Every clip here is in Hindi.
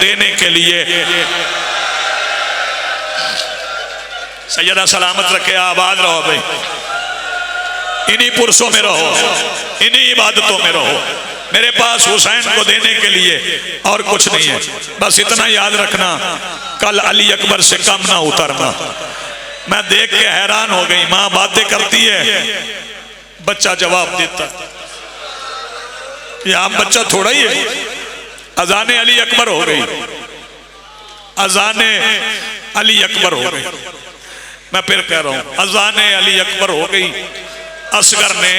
देने के लिए। सैयदा सलामत रखे, आबाद रहो भाई, इन्हीं पुरुषों में रहो, इन्हीं इबादतों में रहो। मेरे पास हुसैन को देने के लिए और कुछ नहीं है। बस इतना याद रखना, कल अली अकबर से कम ना उतरना। मैं देख के हैरान हो गई, माँ बातें करती है, बच्चा जवाब देता। ये आम बच्चा थोड़ा ही है। अजाने अली अकबर हो गई, अजाने अली अकबर हो गई। मैं फिर कह रहा हूं, अजाने अली अकबर हो गई। असगर ने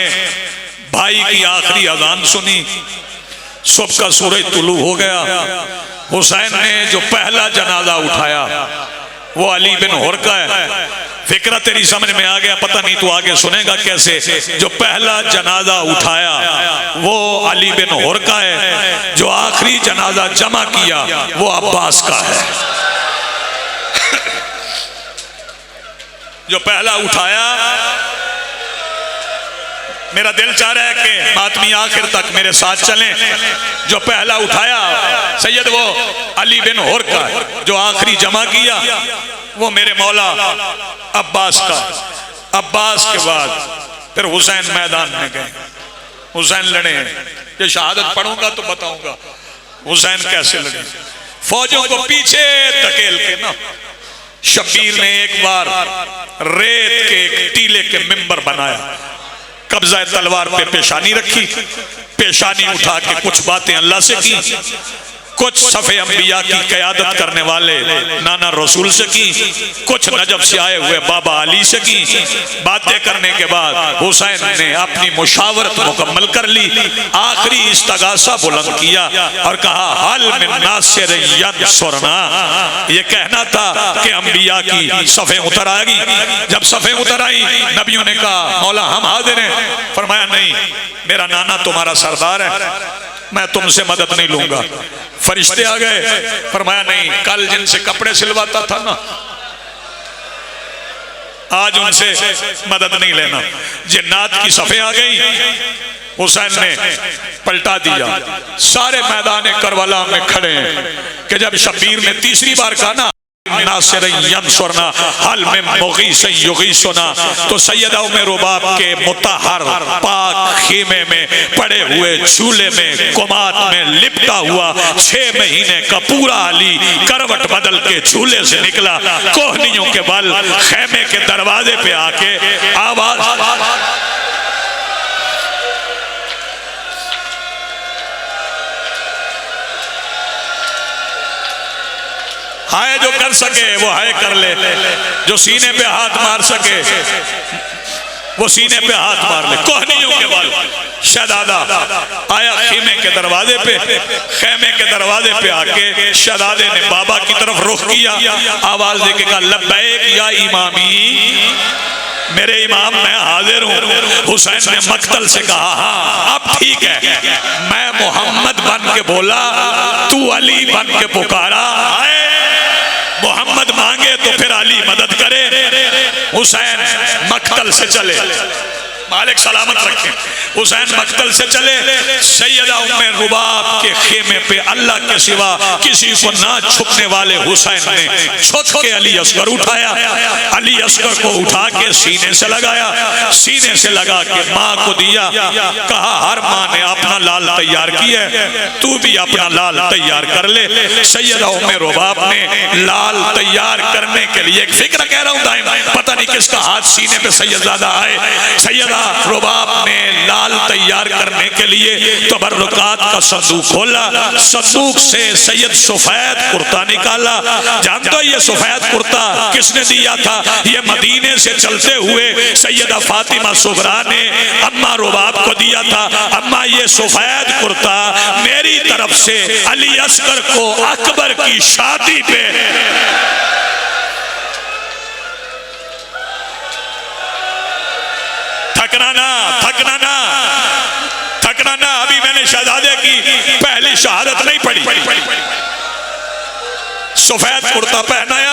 भाई की आखिरी अजान सुनी, सुबह का सूरज तुलू हो गया। हुसैन ने जो पहला जनाजा उठाया वो अली बिन हुर का है। फिक्र तेरी समझ में आ गया, पता नहीं तू आगे सुनेगा कैसे। जो पहला जनाजा उठाया वो अली बिन हुर का है। जो आखिरी जनाजा जमा किया वो अब्बास का है। जो पहला उठाया, मेरा दिल चाह रहा है कि मातमी आखिर तक मेरे साथ चलें। जो पहला उठाया सैयद वो अली बिन हुर का है। जो आखिरी जमा किया वो मेरे मौला अब्बास का। अब्बास के बाद फिर हुसैन मैदान में गए, हुसैन लड़े। ये शहादत पढ़ूंगा तो बताऊंगा हुसैन कैसे लड़े। फौजों को पीछे धकेल के ना, शब्बीर ने एक बार रेत के एक टीले के मिंबर बनाया, कब्जा तलवार पे पेशानी रखी, पेशानी उठा के कुछ बातें अल्लाह से की, कुछ सफ़े अंबिया की क़यादत करने वाले नाना रसूल से की, कुछ नजब से आए हुए बाबा अली से की। बातें करने के बाद हुसैन ने अपनी मुशावरत मुकम्मल कर ली। आखिरी इस्तगासा बुलंद किया और कहा, हल मिन नासिर यंसुरना। ये कहना था कि अंबिया की सफ़े उतर आएगी। जब सफ़े उतर आई, नबियों ने कहा, मौला हम हाजिर हैं। फरमाया, नहीं, मेरा नाना तुम्हारा सरदार है, मैं तुमसे मदद नहीं लूंगा। फरिश्ते आ गए, फरमाया, नहीं, कल जिनसे कपड़े सिलवाता था ना, आज उनसे मदद नहीं लेना। जिन्नात की सफ़े आ गई। हुसैन ने पलटा दिया। सारे मैदान करबला में खड़े हैं कि जब शब्बीर ने तीसरी बार कहा ना, तो सैयदा उम्मे रुबाब के मुतहर पाक खीमे में पड़े हुए झूले में कुमात में लिपटा हुआ 6 महीने का पूरा अली करवट बदल के झूले से निकला। कोहनियों के बल खेमे के दरवाजे पे आके आवाज, हाय जो कर सके वो हाय कर ले, जो सीने पे हाथ मार सके वो सीने पे हाथ मार ले। कोहनियों के बल शहजादा आया खेमे के दरवाजे पे, खेमे के दरवाजे पे आके शहजादे ने बाबा की तरफ रुख किया, आवाज देके कहा, लब्बैक या इमामी, मेरे इमाम मैं हाजिर हूँ। हुसैन ने मक्तल से कहा, हाँ अब ठीक है, मैं मोहम्मद बन के बोला, तू अली बन के पुकारा। मोहम्मद मांगे तो फिर अली मदद करे। हुसैन मक्तल से चले, मालिक सलामत रखे। हुसैन मक्तल से चले, सैयदा उम्मे रुबाब के खेमे पे अल्लाह के सिवा किसी को ना छुपने वाले हुसैन ने छुप के अली असगर उठाया। अली असगर को उठा के सीने से लगाया, सीने से लगा के माँ को दिया। कहा, हर माँ ने अपना लाल तैयार किया है, तू भी अपना लाल तैयार कर ले। सैयदा उम्मे रुबाब ने लाल तैयार करने के लिए, फिक्र कह रहा हूँ दाइम, पता नहीं किसका हाथ सीने पे सैयदजादा आए। सैयदा रुबाब ने लाल तैयार करने के लिए तबर्रुकात का संदूक खोला, संदूक से सैयद सफेद कुर्ता निकाला। जानते हो ये सफेद कुर्ता किसने दिया था? ये मदीने से चलते हुए सैयदा फातिमा सुगरा ने अम्मा रुबाब को दिया था। अम्मा ये सफेद कुर्ता मेरी तरफ से अली असगर को अकबर की शादी पे थकना ना। अभी मैंने शहजादे की पहली शहादत नहीं पढ़ी। सफेद कुर्ता पहनाया।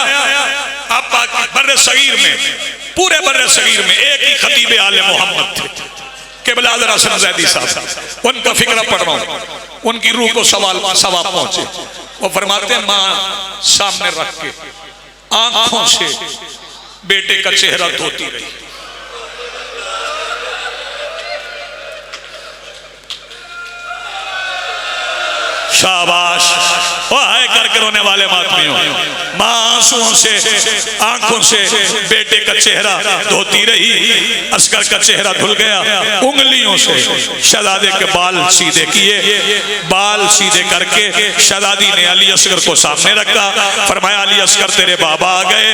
अब बाकी बर्रे सगीर में, पूरे बर्रे सगीर में एक ही खतीब आले मोहम्मद थे, क़िबला हसन ज़ैदी साहब, उनका फिक्रा पढ़ रहा हूँ, उनकी रूह को सवाब पहुंचे। वो फरमाते हैं माँ सामने रख के आंखों से बेटे का चेहरा धोती रही। शाबाश, हाय करके रोने वाले मातमियों, माँ आंसुओं से आंखों से बेटे का चेहरा धोती रही। असगर का चेहरा धुल गया। उंगलियों से शहजादे के बाल सीधे किए, बाल सीधे करके शहजादी ने अली असगर को सामने रखा। फरमाया अली असगर तेरे बाबा आ गए,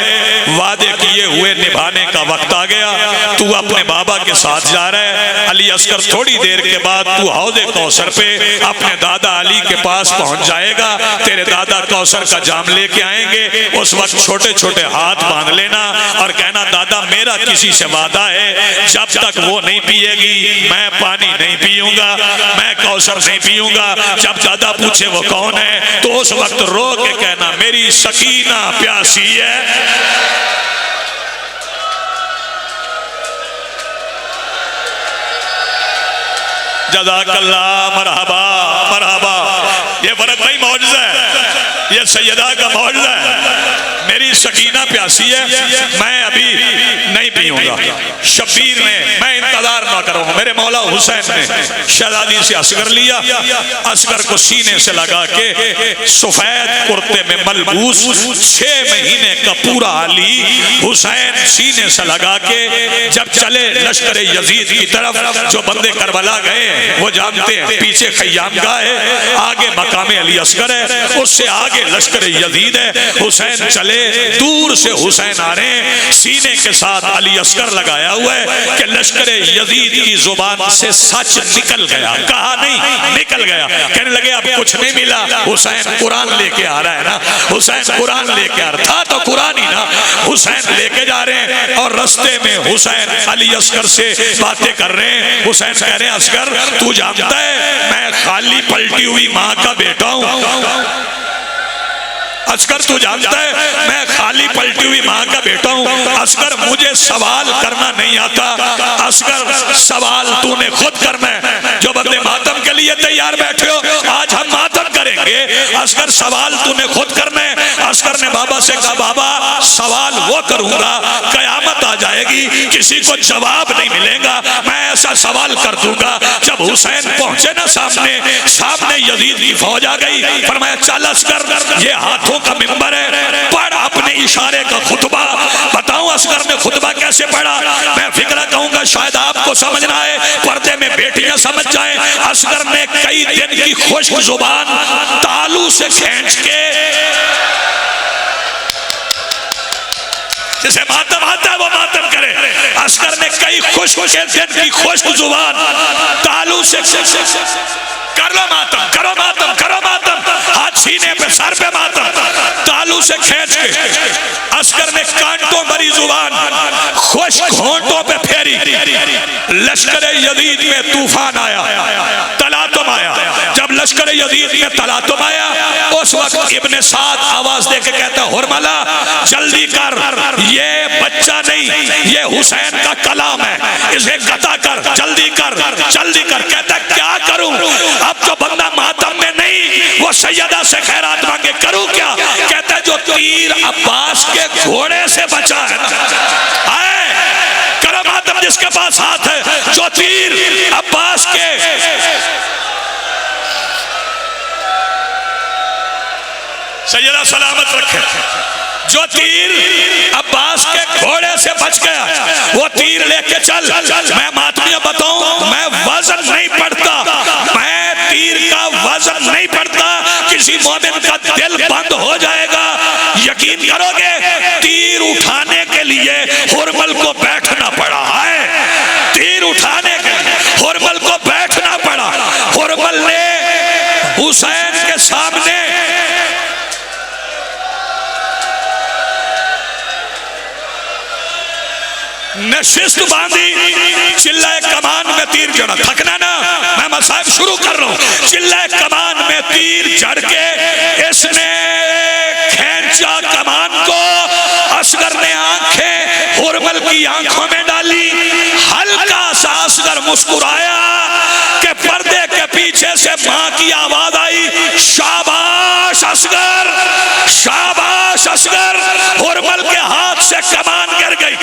वादे किए हुए निभाने का वक्त आ गया, तू अपने बाबा के साथ जा रहा है। अली असगर थोड़ी देर के बाद तू हौदे कौसर पे अपने दादा अली के पास पहुंच जाएगा, तेरे दादा कौसर का जाम लेके आएंगे। उस वक्त छोटे छोटे हाथ बांध लेना और कहना दादा मेरा किसी से वादा है, जब तक वो नहीं पिएगी मैं पानी नहीं पीऊंगा, मैं कौसर नहीं पीऊंगा। जब दादा पूछे वो कौन है तो उस वक्त रो के कहना मेरी सकीना प्यासी है। जज़ाकल्लाह, मरहबा मरहबा। ये फर्क भाई मौजज़ा है, ये सैयदा का मौजज़ा है। मेरी सकीना प्यासी है, मैं अभी नहीं पीऊंगा। शब्बीर ने, मैं इंतजार ना करूंगा, मेरे मौला हुसैन ने शहजादी से असगर लिया, असगर को सीने से लगा के सफेद कुर्ते में मलबूस 6 महीने का पूरा अली हुसैन सीने से लगा के जब चले लश्कर यजीद की तरफ। जो बंदे करबला गए वो जानते हैं, पीछे खय्याम गाह है, आगे मकामे अली असगर है, उससे आगे लश्कर यजीद है। हुसैन चले, दूर से हुसैन आ रहे हैं, सीने के साथ अली असगर लगाया हुआ है कि लश्कर यजीद की जुबान से सच निकल गया, कहा नहीं निकल गया। कहने लगे अब कुछ नहीं मिला, हुसैन कुरान लेके आ रहा है ना, हुसैन कुरान लेके आ रहा था तो कुरान ही ना, हुसैन लेके जा रहे हैं। और रास्ते में हुसैन अली असगर से बातें कर रहे हैं। हुसैन कह रहे हैं असगर तू जानता है मैं खाली पलटी हुई माँ का बेटा हूँ। असगर तू जानता है मैं खाली पलटी हुई माँ का बेटा हूँ। असगर मुझे सवाल करना नहीं आता, असगर सवाल तूने खुद करना है। जो बंदे मातम के लिए तैयार बैठे हो आज हम मातम करेंगे, असगर सवाल तूने खुद करना है। असगर ने बाबा से कहा बाबा सवाल वो करूंगा कयामत आ जाएगी किसी को जवाब नहीं मिलेगा, मैं ऐसा सवाल कर दूंगा। जब हुसैन पहुंचे ना सामने, सामने यजीद की फौज आ गई। फरमाया चल असगर ये हाथों का मिंबर है, पढ़ अपने इशारे का खुतबा। बताऊं असगर ने खुतबा कैसे पढ़ा? मैं फिक्रा कहूंगा शायद आपको समझना है, पर्दे में बेटियां समझ जाएं। असगर ने कई दिन की खुश्क जुबान तालू से खींच के, जिसे मातम आता है वो मातम करे, असगर ने कई खुश्क दिन की खुश्क जुबान तालू से कर लो मातम, करो मातम, करो मातम, हाथ सीने पे सर पे मातम, तालू से खींच के असगर ने कांटों भरी जुबान खुश्क होंठों पे फेरी। लश्कर यजीद में तूफान आया, तलातुम आया। जब लश्कर यजीद में तलातुम आया उस वक्त इब्ने साद आवाज दे के कहता हुरमला जल्दी कर, ये बच्चा नहीं ये हुसैन का कलाम है, इसे कता कर, जल्दी कर, जल्दी कर। कहता क्या करूं? अब तो बंदा मातम में नहीं वो सैयदा से खैरात मांगे, करूं क्या? कहता है जो तीर अब्बास के घोड़े से बचा है ना, आए करो मातम जिसके पास हाथ है। जो तीर अब्बास के, सैयदा सलामत रखे, जो तीर अब्बास के घोड़े से बच गया वो तीर लेके चल। मैं मातमिया बताऊं मैं वजन नहीं पड़ता, मैं तीर का वजन नहीं पड़ता, किसी मोमिन का दिल बंद हो जाएगा। यकीन करोगे तीर उठाने के लिए हुरमल को बैठना पड़ा है, तीर उठाने के लिए हुरमल को बैठना पड़ा। हुरमल ने हुसैन के सामने नशिस्त बांधी, चिल्लाए कमान में तीर जड़ा, थकना ना, मैं मसाइब शुरू कर रहा हूं। चिल्लाए कमान में तीर जड़ के इसने खींचा कमान को, असगर ने आंखें हुरमल की आंखों में डाली, हल्का सा असगर मुस्कुराया कि पर्दे के पीछे से मां की आवाज आई, शाबाश असगर, शाबाश असगर। हुरमल के हाथ से कमान गिर गई।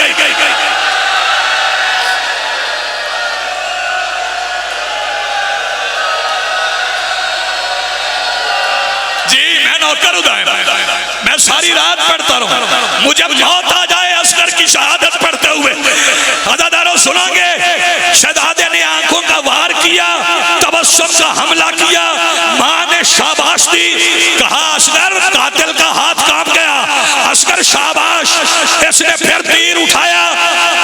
नौकर उदय, मैं सारी रात पढ़ता रहूं, मुझे मौत आ जाए असगर की शहादत पढ़ते हुए। अदादारों सुनोगे, शहजादे ने आंखों का वार किया, तबस्सुम का हमला किया, मां ने शाबाश दी, कहा असगर कातिल का हाथ कांप गया, असगर शाबाश। इसने फिर तीर उठाया,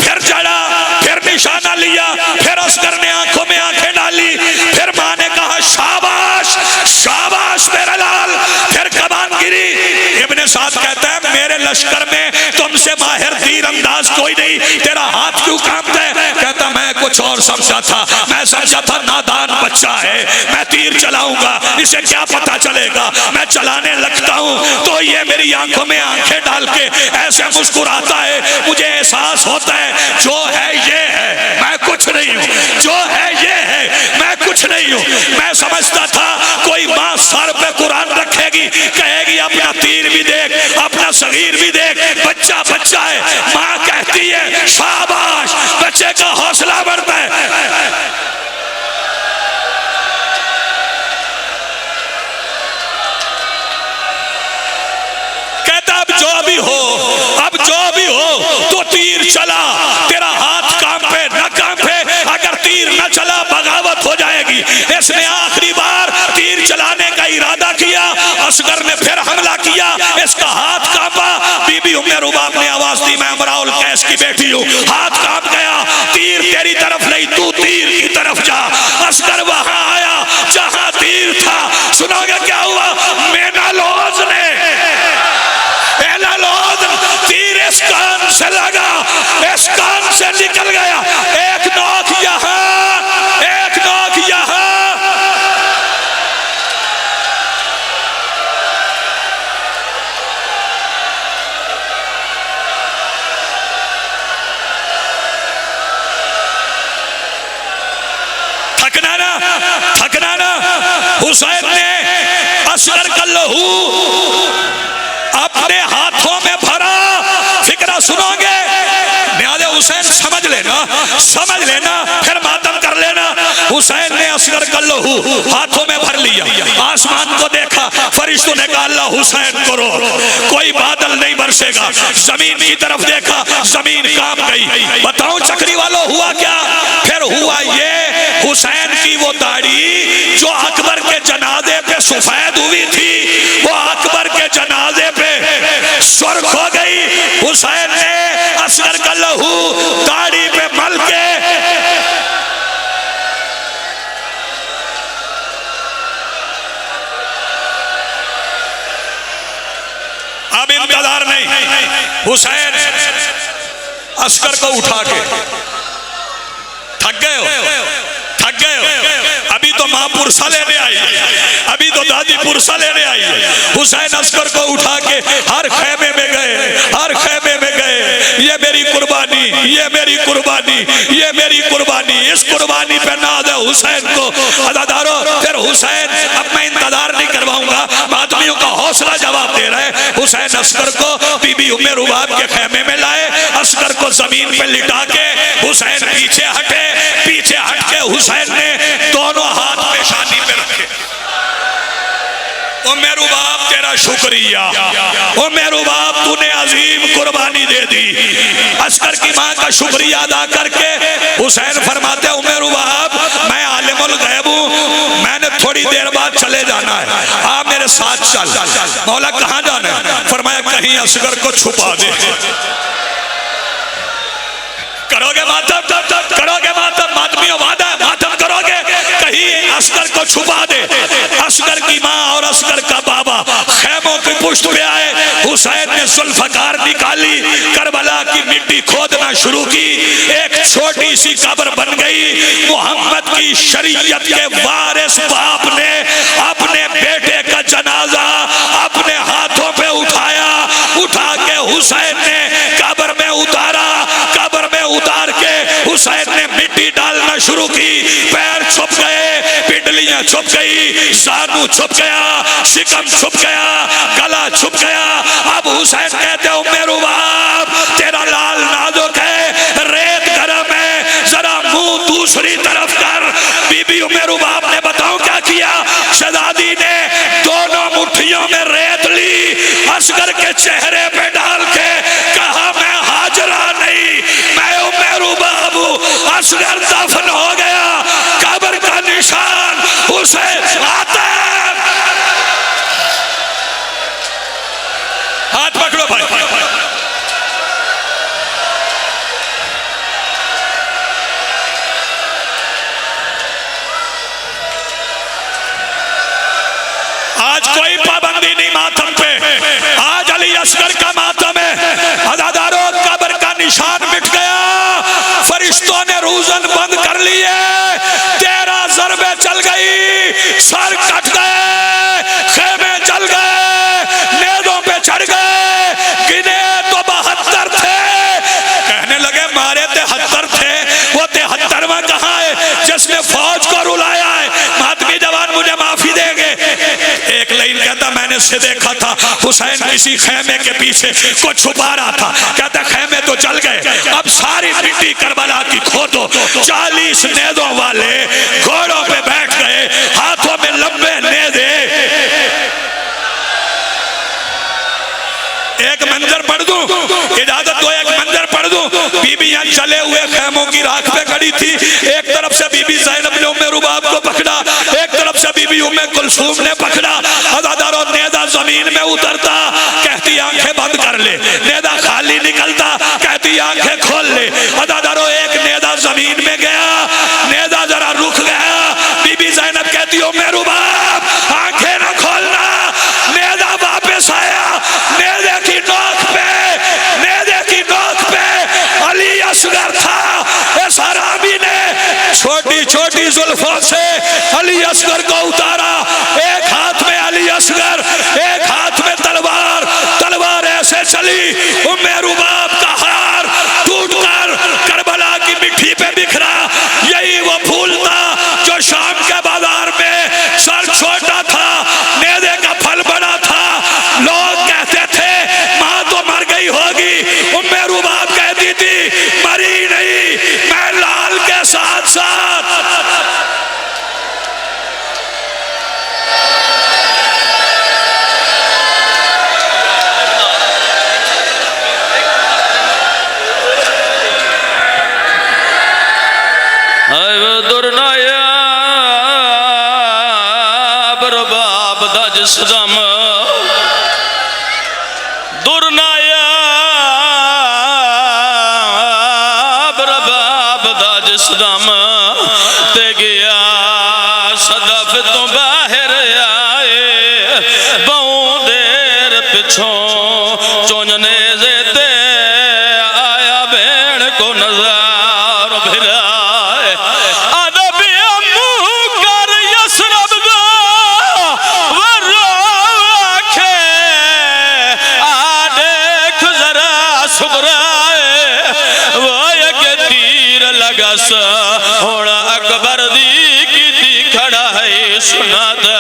फिर चढ़ा, फिर निशाना लिया, फिर असगर ने आंखों में आंखें डाली, फिर मां ने कहा शाबाश शाबाश मेरा लाल, फिर कमान गिरी। इब्ने साद कहता है मेरे लश्कर में तुमसे माहिर तीर अंदाज कोई नहीं, तेरा हाथ क्यों कांपता है? कहता मैं कुछ और समझा था, मैं समझा था नादान बच्चा है, मैं तीर चलाऊंगा, इसे क्या पता चलेगा। मैं चलाने लगता हूं तो ये मेरी आंखों में आंखें डाल के ऐसे मुस्कुराता है, मुझे एहसास होता है जो है ये है, मैं कुछ नहीं हूं, जो है ये है, मैं कुछ नहीं हूं। मैं समझता था कोई मां सर पे कुरान रखेगी, कहेगी अपना तीर भी देख, अपना शरीर भी देख, बच्चा बच्चा है। मां कहती है शाबाश, बच्चे का हौसला बढ़ता है। कहता अब जो भी हो, अब जो भी हो तो तीर चला, तेरा हाथ कांपे न कांपे, अगर तीर न चला बगावत हो जाएगी। इसने आखिरी बार तीर चलाने का इरादा किया, असगर ने फिर हमला किया, इसका हाथ कांपा। बीबी उम्मे रुबाब ने आवाज दी, मैं अमराउल कैस की बेटी हूं, हाथ कांप गया, तीर तेरी तरफ नहीं, तू तीर की तरफ जा। असगर वहां आया जहां तीर था। सुनोगे क्या हुआ? मेनालोज ने तीर इस कान से लगा, इस कान से निकल गया, एक नोक यहां, एक नोक यहां। थकना ना, थकना ना। हुसैन ने असगर का लहू अपने हाथों में भरा। फिक्रा सुनोगे, न्याज़े हुसैन समझ लेना, समझ लेना, फिर मातम कर लेना। हुसैन ने असगर का लहू हाथों में भर लिया, आसमान को देखा, फरिश्तों ने कहा अल्लाह हुसैन को रोक, कोई बादल नहीं बरसेगा। जमीन की तरफ देखा, जमीन कांप गई। बताओ चक्री वालों हुआ क्या? फिर हुआ ये, हुसैन की वो दाढ़ी जो अकबर के जनाजे पे सफेद हुई थी, वो अकबर के जनाजे पे सुर्ख हो गई। हुसैन ने असगर का लहू दाढ़ी पे मल के अब इंतजार नहीं। हुसैन असगर को उठा के, थक गए हो, थक गए हो, अभी तो मां पुरसा लेने आई है, अभी तो दादी पुरसा लेने आई है। हुसैन असगर को उठा के हर खेमे में गए, हर खेमे में गए। ये मेरी कुर्बानी, ये मेरी कुर्बानी, ये मेरी कुर्बानी, इस कुर्बानी पे नाज है हुसैन को। अदादारों, फिर हुसैन, अब मैं इंतजार नहीं करवाऊंगा, आदमियों का हौसला जवाब दे रहे हैं। हुसैन असगर को बीबी उम्मे रुबाब के खेमे में लाए, असगर को जमीन पे लिटा के हुसैन पीछे हटे, पीछे हट के हुसैन ने दोनों हाथ पेशानी पे रखे। ओ मेरू बाप तेरा शुक्रिया, ओ मेरू बाप तूने अजीम कुर्बानी दे दी। असगर की मां का शुक्रिया अदा करके हुसैन फरमाते ओ मेरू बाप मैं आलिमुल गैब हूं, मैंने थोड़ी देर बाद चले जाना है, आप मेरे साथ चल। मौला कहां जाना है? फरमाया कहीं असगर को छुपा दे। करोगे मातम, करोगे मातम, मातमियों वादा मातम करोगे, कहीं असगर को छुपा दे। असगर की मां और असगर का बाबा खेमों की पुष्ट पे आए। हुसैन ने जुल्फकार निकाली, करबला की मिट्टी खोदना शुरू की, एक छोटी सी कब्र बन गई। मोहम्मद की शरीयत के वारिस बाप ने अपने बेटे का जनाजा अपने हाथों पे उठाया, उठा के हुसैन ने कब्र में उतारा, कब्र में उतार के हुसैन ने मिट्टी डालना शुरू की, पैर छुप गए, पिंडलियां छुप गई, जानू छुप गया, शिकम छुप गया, गला छुप गया। अब हुसैन कहते हो मेरू बाप तेरा लाल नाजुक है, रेत गरम है, जरा मुंह दूसरी तरफ कर। बीबी मेरू बाप ने बताओ क्या किया, शहजादी ने दोनों मुट्ठियों में रेत ली, असगर के चेहरे पे डाल के कहा मैं हाजरा नहीं, मैं मेरू बाबू। असगर दफन हो गया, कब्र का निशान उसे आता है। हाथ पकड़ो भाई। आज कोई पाबंदी नहीं मातम पे, आज अली असगर का मातम है। अदादारों कब्र का निशान मिट गया, फरिश्तों ने रूजन बंद कर लिए, 13 ज़रबे चल गई, सर कट गए, खेमे जल गए, नेज़ों पे चढ़ गए, गिने तो 72 थे। कहने लगे मारे 73 थे, वो 73वां कहाँ है जिसने फौज को रुलाया है। मातमी जवान मुझे माफी देंगे। एक लाइन कहता मैंने से देखा था हुसैन किसी खेमे के पीछे को छुपा रहा था, कहता खेमे तो जल गए, अब सारी मिट्टी करबला की खोदो। 40 नेज़ों वाले घोड़ों पे बैठ गए, हाथों में लंबे नेज़े। एक मंजर पढ़ दूं, इजाजत दो एक मंजर पढ़ दूं। बीबियां चले हुए खेमों की राख पे खड़ी थी, एक तरफ से बीबी ज़ैनब ने उम्मे रुबाब को पकड़ा, एक तरफ से बीबी उम्मे कुलसूम ने पकड़ा। अदादारों नेज़ा जमीन में उतरता, कहती आंखें बंद कर ले, नेज़ा खाली निकलता, कहती आंखें खोल ले। अदादारों एक नेज़ा जमीन में गया, नेज़ा जरा रुक गया, बीबी ज़ैनब कहती उम्मे रुबाब आंखें ना खोलना। नेज़ा वापस आया, नेज़े की नोक पे, नेज़े की नोक पे अली असगर था। इस हरामी ने छोटी छोटी जुल्फों से अली असगर को उतारा, एक हाथ में अली असगर, एक हाथ में तलवार। तलवार ऐसे चली, उम्मे रुबाब का हार टूटकर करबला की मिट्टी पे बिखरा। यही वो फूल था जो शाम के बाजार में सर छोटा था, नेज़े का फल बड़ा था। लोग कहते थे मां तो मर गई होगी, उम्मे रुबाब कहती थी मरी नहीं, मैं लाल के साथ साथ। दुरनाया बरबाब दा जिसदम, दुरनाया बरबाब दा जिसदम ते गया सदफ तो बाहर आए, बहु देर पिछों चोंजने जेते आया भेड़ को नजार भिराए। अदब मुँह कर यसरब दा वरो आखे, आ देख जरा सुगराए, वो एक तीर लगा सा होड़ा अकबर दी की दी खड़ा है सुनादा।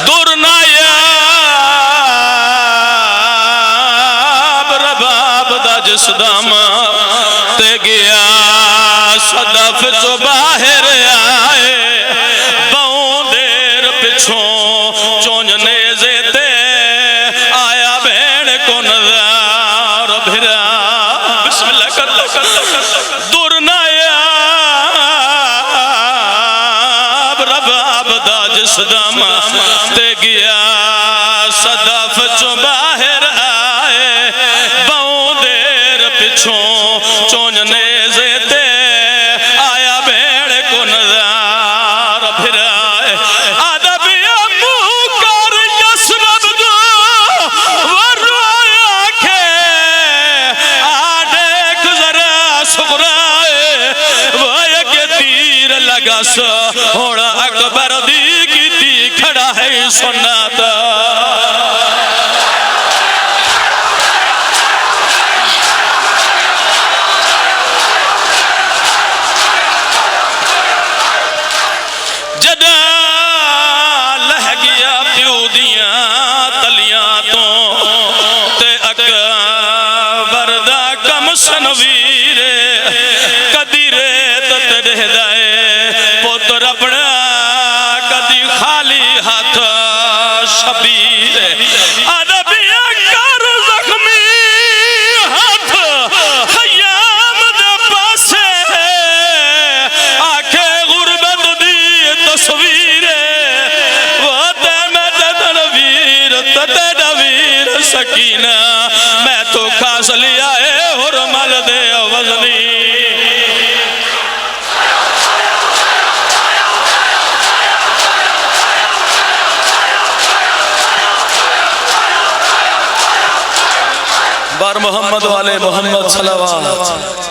दुरनाया बरबाब दा जिसदम ते गया सदफ चो बाहर आए, बहु देर पिछों चोंजने जेते आया भेड़ को नजार भिरा। बिस्मिल्लाह कर दुरनाया बरबाब दा जिसदम ते गया सदफ चो बाहर आए, बहु देर पिछों चोंजने जेते आया भेड़ को नजार भिराए। अदब मुँह कर यसरब दो वरो आखे, आ देख जरा सुगराए, वो एक तीर लगा सा होड़ा अकबर दी की है सुन्नत। सनवीरे कदी रेत ते दे पुत्र अपना कदी खाली हाथ शबीर अरबिया कर जख्मी हाथ खयाम दे पासे आखे गुरबत दी तस्वीर वो ते मैं तनवीर ते नवीर सकीना मैं तो खास लिया है हुरमल दे वजनी। बार मोहम्मद वाले मोहम्मद सल्लल्लाहु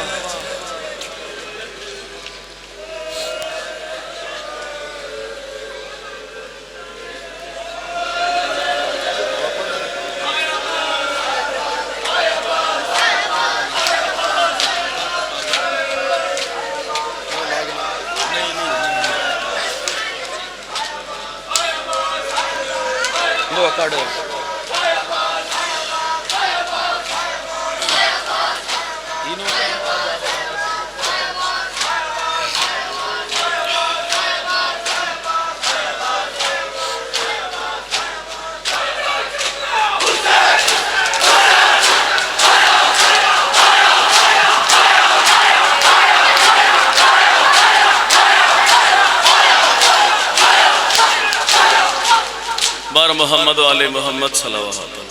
बार मोहम्मद वाले मोहम्मद सल्लल्लाहु अलैहि वसल्लम।